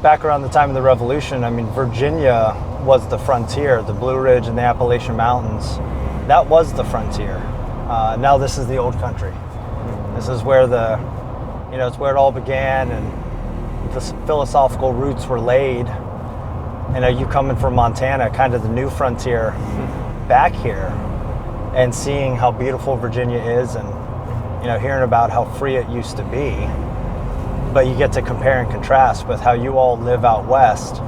back around the time of the Revolution, I mean, Virginia was the frontier, the Blue Ridge and the Appalachian Mountains. That was the frontier. Now this is the old country. This is where it's where it all began, and the philosophical roots were laid. You coming from Montana, kind of the new frontier, back here, and seeing how beautiful Virginia is, and hearing about how free it used to be. But you get to compare and contrast with how you all live out west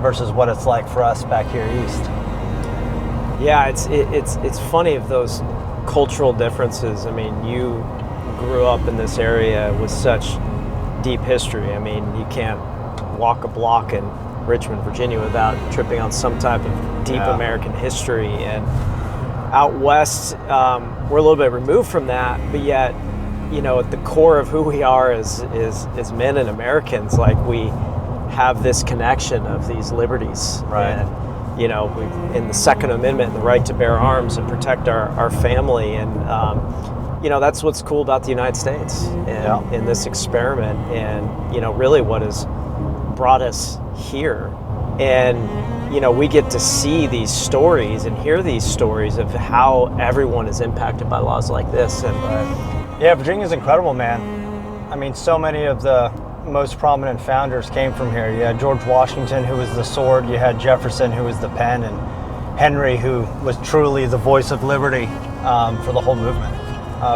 versus what it's like for us back here east. Yeah, it's funny of those cultural differences. I mean, you grew up in this area with such deep history. I mean, you can't walk a block in Richmond, Virginia without tripping on some type of deep American history. And out west, we're a little bit removed from that, but yet, at the core of who we are as men and Americans, like, we have this connection of these liberties. Right. And, in the Second Amendment, the right to bear arms and protect our family. And, that's what's cool about the United States and in this experiment, and, really what has brought us here. And, we get to see these stories and hear these stories of how everyone is impacted by laws like this. And yeah, Virginia's incredible, man. I mean, so many of the most prominent founders came from here. You had George Washington, who was the sword. You had Jefferson, who was the pen, and Henry, who was truly the voice of liberty for the whole movement.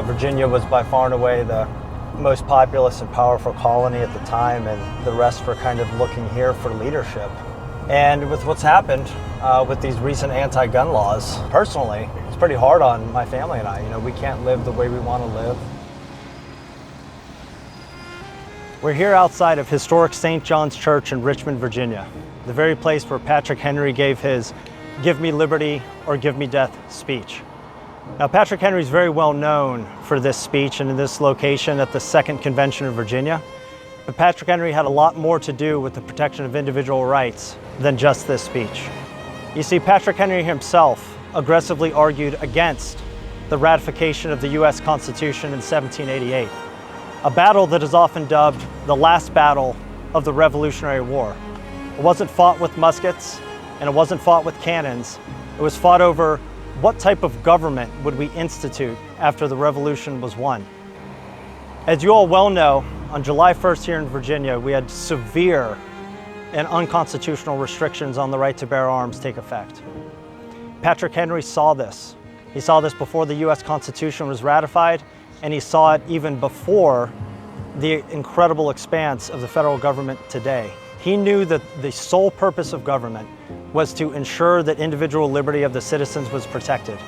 Virginia was by far and away the most populous and powerful colony at the time, and the rest were kind of looking here for leadership. And with what's happened with these recent anti-gun laws, personally, it's pretty hard on my family and I. We can't live the way we want to live. We're here outside of historic St. John's Church in Richmond, Virginia, the very place where Patrick Henry gave his "Give me liberty or give me death" speech. Now, Patrick Henry is very well known for this speech and in this location at the Second Convention of Virginia. But Patrick Henry had a lot more to do with the protection of individual rights than just this speech. You see, Patrick Henry himself aggressively argued against the ratification of the U.S. Constitution in 1788, a battle that is often dubbed the last battle of the Revolutionary War. It wasn't fought with muskets, and it wasn't fought with cannons. It was fought over what type of government would we institute after the revolution was won. As you all well know, on July 1st here in Virginia, we had severe and unconstitutional restrictions on the right to bear arms take effect. Patrick Henry saw this. He saw this before the U.S. Constitution was ratified, and he saw it even before the incredible expanse of the federal government today. He knew that the sole purpose of government was to ensure that individual liberty of the citizens was protected.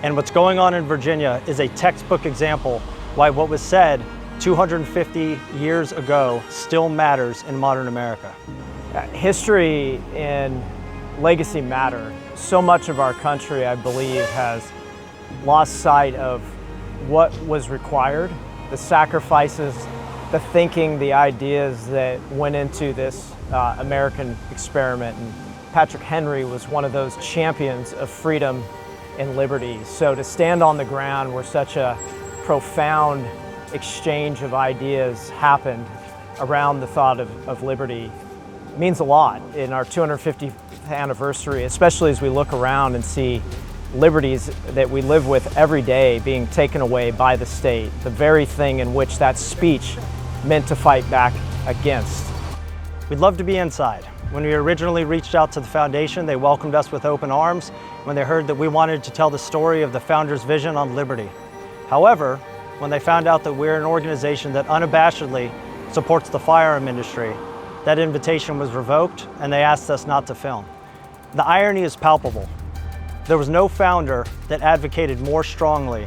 And what's going on in Virginia is a textbook example why what was said 250 years ago still matters in modern America. History and legacy matter. So much of our country, I believe, has lost sight of what was required, the sacrifices, the thinking, the ideas that went into this American experiment. And Patrick Henry was one of those champions of freedom and liberty. So to stand on the ground where such a profound exchange of ideas happened around the thought of liberty means a lot in our 250th anniversary, especially as we look around and see liberties that we live with every day being taken away by the state, the very thing in which that speech meant to fight back against. We'd love to be inside. When we originally reached out to the foundation, they welcomed us with open arms when they heard that we wanted to tell the story of the founder's vision on liberty. However, when they found out that we're an organization that unabashedly supports the firearm industry, that invitation was revoked and they asked us not to film. The irony is palpable. There was no founder that advocated more strongly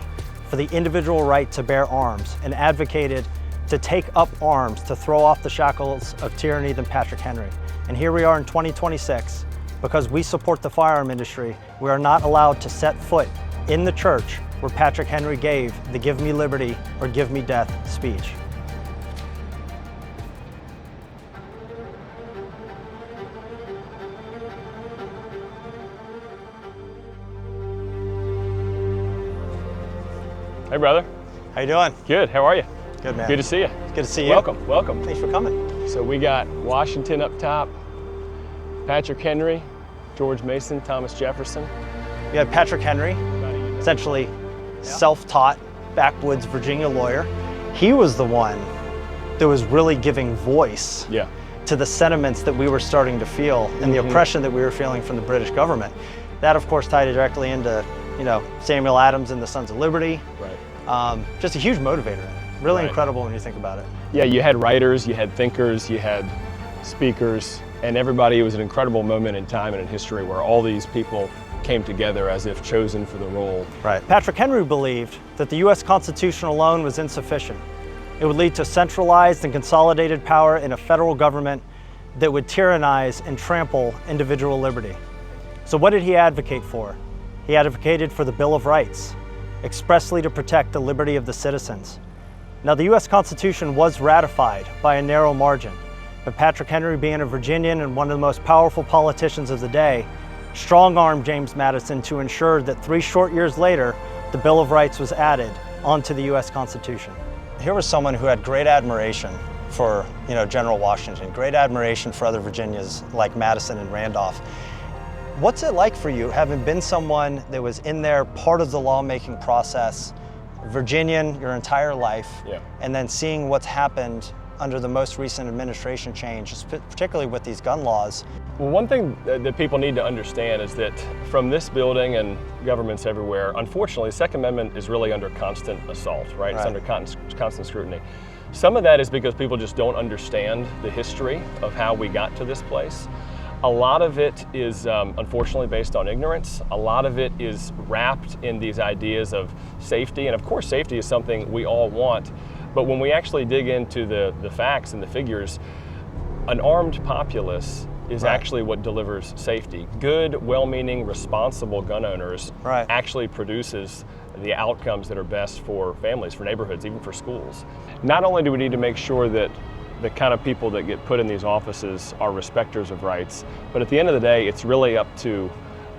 for the individual right to bear arms and advocated to take up arms to throw off the shackles of tyranny than Patrick Henry. And here we are in 2026, because we support the firearm industry, we are not allowed to set foot in the church where Patrick Henry gave the "Give me liberty or give me death" speech. Hey, brother. How you doing? Good. How are you? Good, man. Good to see you. Good to see you. Welcome. Welcome. Thanks for coming. So we got Washington up top, Patrick Henry, George Mason, Thomas Jefferson. You had Patrick Henry, essentially self-taught backwoods Virginia lawyer. He was the one that was really giving voice to the sentiments that we were starting to feel and the oppression that we were feeling from the British government. That, of course, tied directly into, Samuel Adams and the Sons of Liberty. Right. Just a huge motivator. Really incredible when you think about it. Yeah, you had writers, you had thinkers, you had speakers, and everybody. It was an incredible moment in time and in history where all these people came together as if chosen for the role. Right. Patrick Henry believed that the U.S. Constitution alone was insufficient. It would lead to centralized and consolidated power in a federal government that would tyrannize and trample individual liberty. So what did he advocate for? He advocated for the Bill of Rights, expressly to protect the liberty of the citizens. Now, the U.S. Constitution was ratified by a narrow margin, but Patrick Henry, being a Virginian and one of the most powerful politicians of the day, strong-armed James Madison to ensure that 3 short years later, the Bill of Rights was added onto the U.S. Constitution. Here was someone who had great admiration for, General Washington, great admiration for other Virginians like Madison and Randolph. What's it like for you, having been someone that was in there, part of the lawmaking process, Virginian your entire life, and then seeing what's happened under the most recent administration change, particularly with these gun laws? Well, one thing that people need to understand is that from this building and governments everywhere, unfortunately, the Second Amendment is really under constant assault, right? It's under constant scrutiny. Some of that is because people just don't understand the history of how we got to this place. A lot of it is unfortunately based on ignorance. A lot of it is wrapped in these ideas of safety, and of course safety is something we all want, but when we actually dig into the facts and the figures, an armed populace is actually what delivers safety. Good, well-meaning, responsible gun owners actually produces the outcomes that are best for families, for neighborhoods, even for schools. Not only do we need to make sure that the kind of people that get put in these offices are respecters of rights, but at the end of the day, it's really up to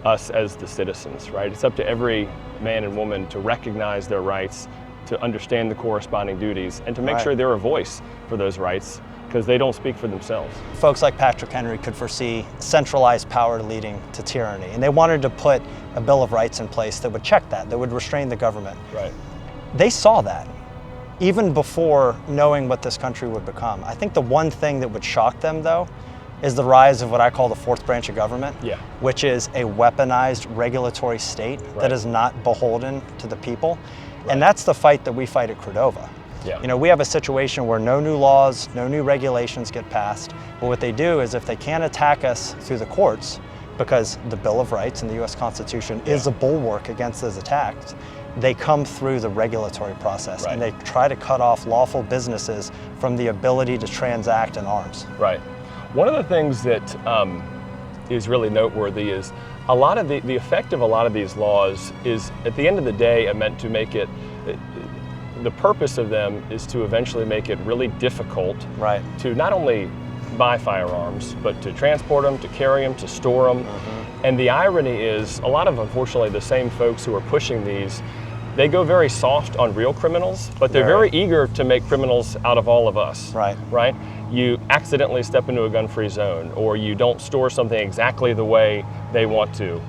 us as the citizens, right? It's up to every man and woman to recognize their rights, to understand the corresponding duties, and to make sure they're a voice for those rights, because they don't speak for themselves. Folks like Patrick Henry could foresee centralized power leading to tyranny, and they wanted to put a Bill of Rights in place that would check that would restrain the government. Right. They saw that even before knowing what this country would become. I think the one thing that would shock them, though, is the rise of what I call the fourth branch of government, which is a weaponized regulatory state that is not beholden to the people. And that's the fight that we fight at Cordova. We have a situation where no new laws, no new regulations get passed, but what they do is if they can't attack us through the courts, because the Bill of Rights and the U.S. Constitution is a bulwark against those attacks, they come through the regulatory process and they try to cut off lawful businesses from the ability to transact in arms. Right. One of the things that is really noteworthy is a lot of the effect of a lot of these laws is, at the end of the day, meant to make it, the purpose of them is to eventually make it really difficult to not only buy firearms, but to transport them, to carry them, to store them. And the irony is, a lot of, unfortunately, the same folks who are pushing these, they go very soft on real criminals, but they're very eager to make criminals out of all of us. Right? You accidentally step into a gun-free zone, or you don't store something exactly the way they want to.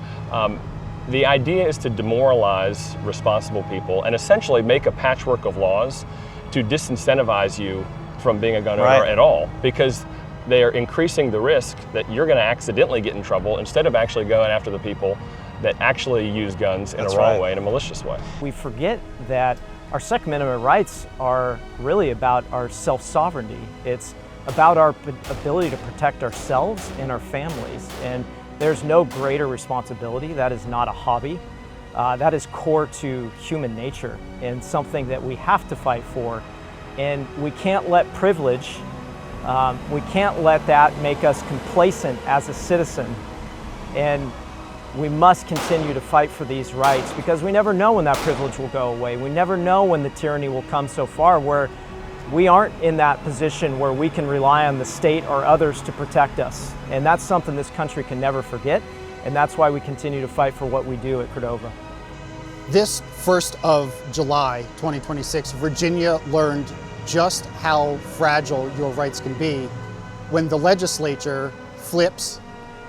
The idea is to demoralize responsible people and essentially make a patchwork of laws to disincentivize you from being a gun owner at all, because they are increasing the risk that you're going to accidentally get in trouble instead of actually going after the people that actually use guns in a wrong way, in a malicious way. We forget that our Second Amendment rights are really about our self-sovereignty. It's about our ability to protect ourselves and our families. And there's no greater responsibility. That is not a hobby. That is core to human nature and something that we have to fight for. And we can't let privilege, we can't let that make us complacent as a citizen. And we must continue to fight for these rights, because we never know when that privilege will go away. We never know when the tyranny will come so far where we aren't in that position where we can rely on the state or others to protect us. And that's something this country can never forget, and that's why we continue to fight for what we do at Cordova. This 1st of July 2026, Virginia learned just how fragile your rights can be when the legislature flips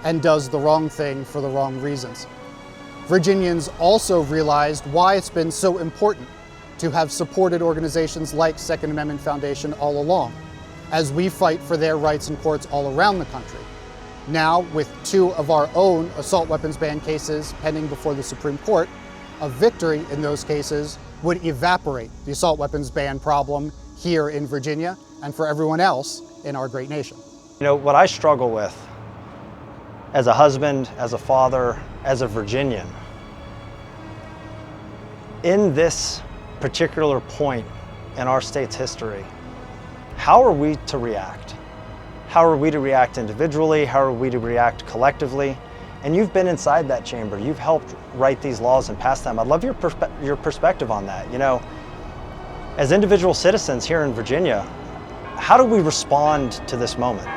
and does the wrong thing for the wrong reasons. Virginians also realized why it's been so important to have supported organizations like Second Amendment Foundation all along, as we fight for their rights in courts all around the country. Now, with 2 of our own assault weapons ban cases pending before the Supreme Court, a victory in those cases would evaporate the assault weapons ban problem here in Virginia and for everyone else in our great nation. You know, what I struggle with as a husband, as a father, as a Virginian, in this particular point in our state's history, how are we to react? How are we to react individually? How are we to react collectively? And you've been inside that chamber. You've helped write these laws and pass them. I'd love your perspective on that. You know, as individual citizens here in Virginia, how do we respond to this moment?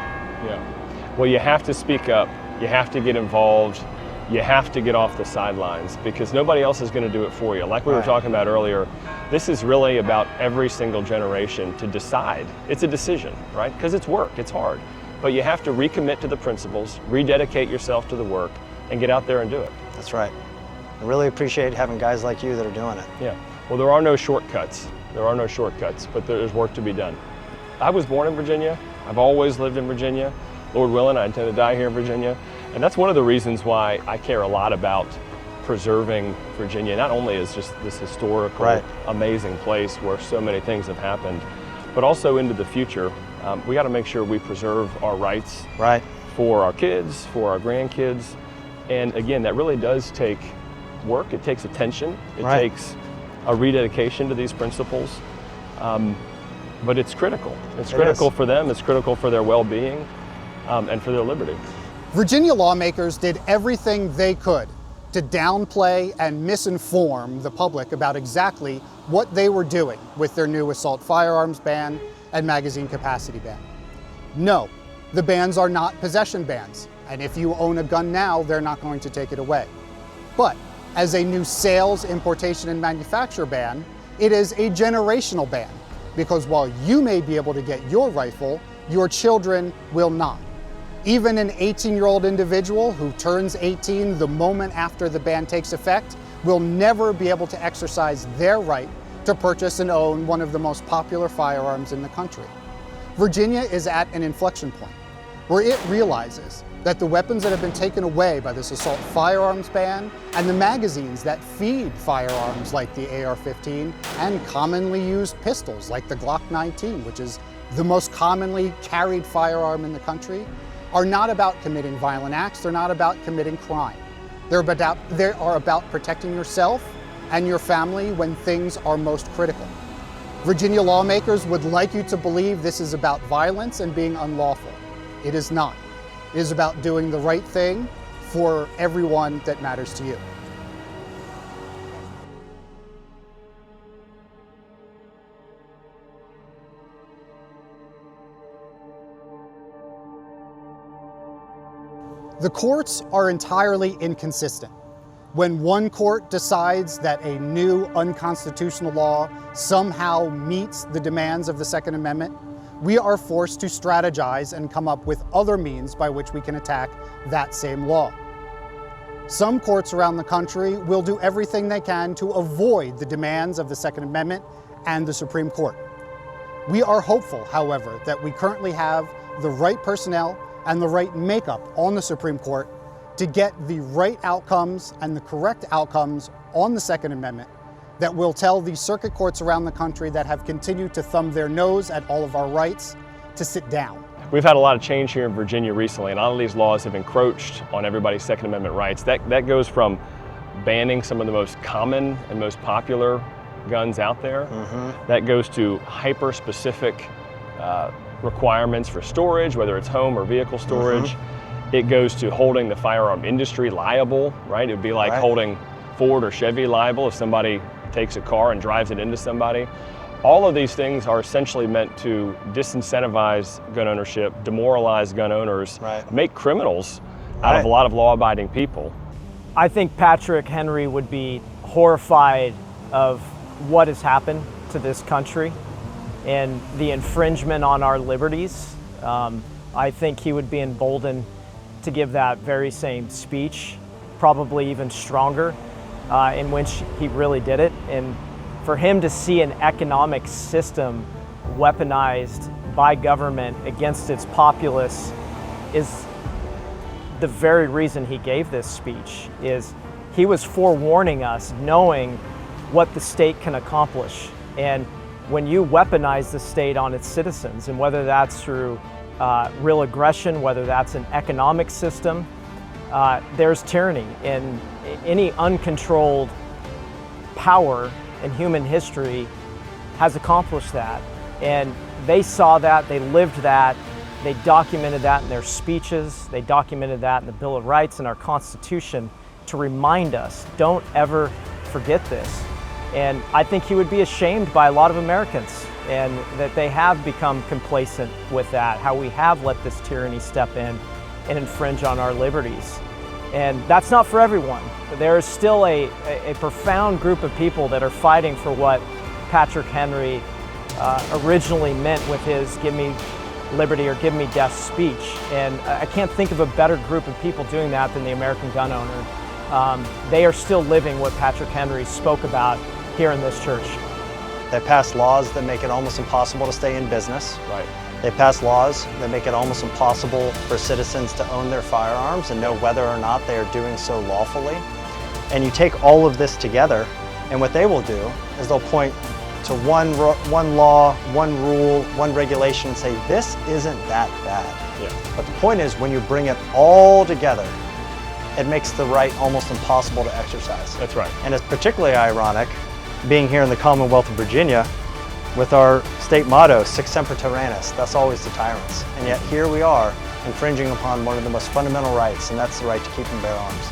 Yeah. Well, you have to speak up. You have to get involved. You have to get off the sidelines because nobody else is going to do it for you. Like we were talking about earlier, this is really about every single generation to decide. It's a decision, right? Because it's work, it's hard. But you have to recommit to the principles, rededicate yourself to the work, and get out there and do it. That's right. I really appreciate having guys like you that are doing it. Yeah. Well, there are no shortcuts. There are no shortcuts, but there's work to be done. I was born in Virginia. I've always lived in Virginia. Lord willing, I intend to die here in Virginia. And that's one of the reasons why I care a lot about preserving Virginia, not only as just this historical, amazing place where so many things have happened, but also into the future. We got to make sure we preserve our rights for our kids, for our grandkids. And again, that really does take work. It takes attention. It takes a rededication to these principles. But it's critical. It's critical for them. It's critical for their well-being and for their liberty. Virginia lawmakers did everything they could to downplay and misinform the public about exactly what they were doing with their new assault firearms ban and magazine capacity ban. No, the bans are not possession bans, and if you own a gun now, they're not going to take it away. But as a new sales, importation, and manufacture ban, it is a generational ban, because while you may be able to get your rifle, your children will not. Even an 18-year-old individual who turns 18 the moment after the ban takes effect will never be able to exercise their right to purchase and own one of the most popular firearms in the country. Virginia is at an inflection point where it realizes that the weapons that have been taken away by this assault firearms ban and the magazines that feed firearms like the AR-15 and commonly used pistols like the Glock 19, which is the most commonly carried firearm in the country, are not about committing violent acts. They're not about committing crime. They are about protecting yourself and your family when things are most critical. Virginia lawmakers would like you to believe this is about violence and being unlawful. It is not. It is about doing the right thing for everyone that matters to you. The courts are entirely inconsistent. When one court decides that a new unconstitutional law somehow meets the demands of the Second Amendment, we are forced to strategize and come up with other means by which we can attack that same law. Some courts around the country will do everything they can to avoid the demands of the Second Amendment and the Supreme Court. We are hopeful, however, that we currently have the right personnel and the right makeup on the Supreme Court to get the right outcomes and the correct outcomes on the Second Amendment that will tell the circuit courts around the country that have continued to thumb their nose at all of our rights to sit down. We've had a lot of change here in Virginia recently, and all of these laws have encroached on everybody's Second Amendment rights. That goes from banning some of the most common and most popular guns out there. That goes to hyper-specific requirements for storage, whether it's home or vehicle storage. It goes to holding the firearm industry liable, right? It would be like holding Ford or Chevy liable if somebody takes a car and drives it into somebody. All of these things are essentially meant to disincentivize gun ownership, demoralize gun owners, make criminals out of a lot of law-abiding people. I think Patrick Henry would be horrified of what has happened to this country and the infringement on our liberties. I think he would be emboldened to give that very same speech, probably even stronger, in which he really did it. And for him to see an economic system weaponized by government against its populace is the very reason he gave this speech. Is he was forewarning us, knowing what the state can accomplish. And when you weaponize the state on its citizens, and whether that's through real aggression, whether that's an economic system, there's tyranny. And any uncontrolled power in human history has accomplished that. And they saw that, they lived that, they documented that in their speeches, they documented that in the Bill of Rights and our Constitution to remind us, don't ever forget this. And I think he would be ashamed by a lot of Americans, and that they have become complacent with that, how we have let this tyranny step in and infringe on our liberties. And that's not for everyone. There is still a profound group of people that are fighting for what Patrick Henry originally meant with his "give me liberty or give me death" speech. And I can't think of a better group of people doing that than the American gun owner. They are still living what Patrick Henry spoke about here in this church. They passed laws that make it almost impossible to stay in business. Right. They pass laws that make it almost impossible for citizens to own their firearms and know whether or not they are doing so lawfully. And you take all of this together, and what they will do is they'll point to one law, one rule, one regulation and say, this isn't that bad. Yeah. But the point is, when you bring it all together, it makes the right almost impossible to exercise. That's right. And it's particularly ironic being here in the Commonwealth of Virginia with our state motto, Sic Semper Tyrannis, thus always the tyrants. And yet here we are infringing upon one of the most fundamental rights, and that's the right to keep and bear arms.